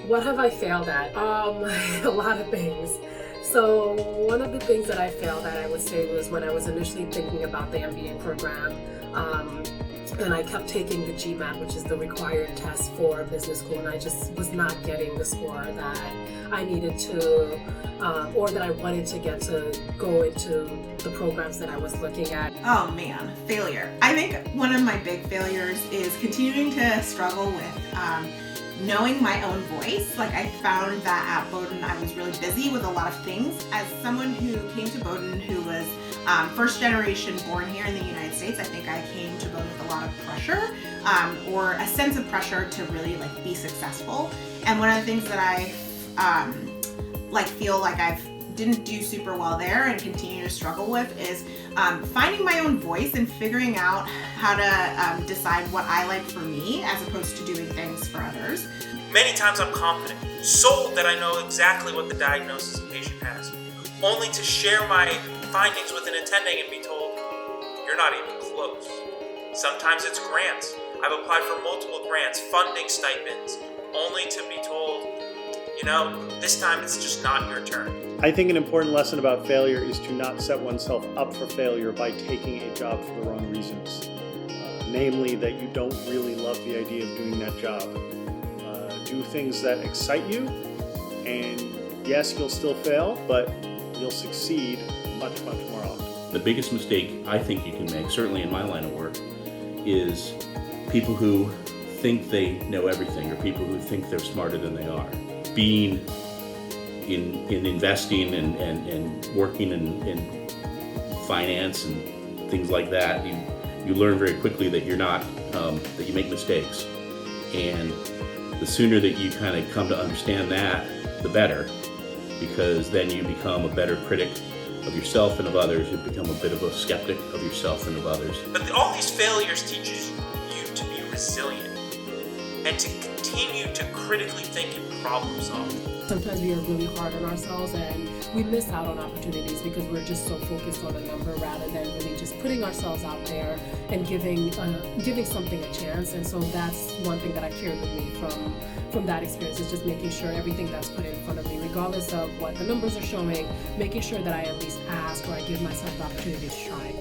What have I failed at? A lot of things. So one of the things that I failed at, I would say, was when I was initially thinking about the MBA program. And I kept taking the GMAT, which is the required test for business school, and I just was not getting the score that I needed to, or that I wanted to get to go into the programs that I was looking at. Oh man, failure. I think one of my big failures is continuing to struggle with knowing my own voice. Like, I found that at Bowdoin I was really busy with a lot of things. As someone who came to Bowdoin who was first generation born here in the United States, I think I came to Bowdoin with a lot of pressure, or a sense of pressure to really be successful. And one of the things that I feel like I've didn't do super well there and continue to struggle with is finding my own voice and figuring out how to decide what I like for me as opposed to doing things for others. Many times I'm confident, sold that I know exactly what the diagnosis a patient has, only to share my findings with an attending and be told, you're not even close. Sometimes it's grants. I've applied for multiple grants, funding stipends, only to be told, this time it's just not your turn. I think an important lesson about failure is to not set oneself up for failure by taking a job for the wrong reasons. Namely, that you don't really love the idea of doing that job. Do things that excite you, and yes, you'll still fail, but you'll succeed much, much more often. The biggest mistake I think you can make, certainly in my line of work, is people who think they know everything, or people who think they're smarter than they are. Being in investing and working in finance and things like that, you learn very quickly that you're not, that you make mistakes. And the sooner that you kind of come to understand that, the better, because then you become a better critic of yourself and of others. You become a bit of a skeptic of yourself and of others. But all these failures teaches you to be resilient and to continue to critically think and problem solve. Sometimes we are really hard on ourselves and we miss out on opportunities because we're just so focused on a number rather than really just putting ourselves out there and giving something a chance. And so that's one thing that I carried with me from that experience, is just making sure everything that's put in front of me, regardless of what the numbers are showing, making sure that I at least ask or I give myself the opportunity to try.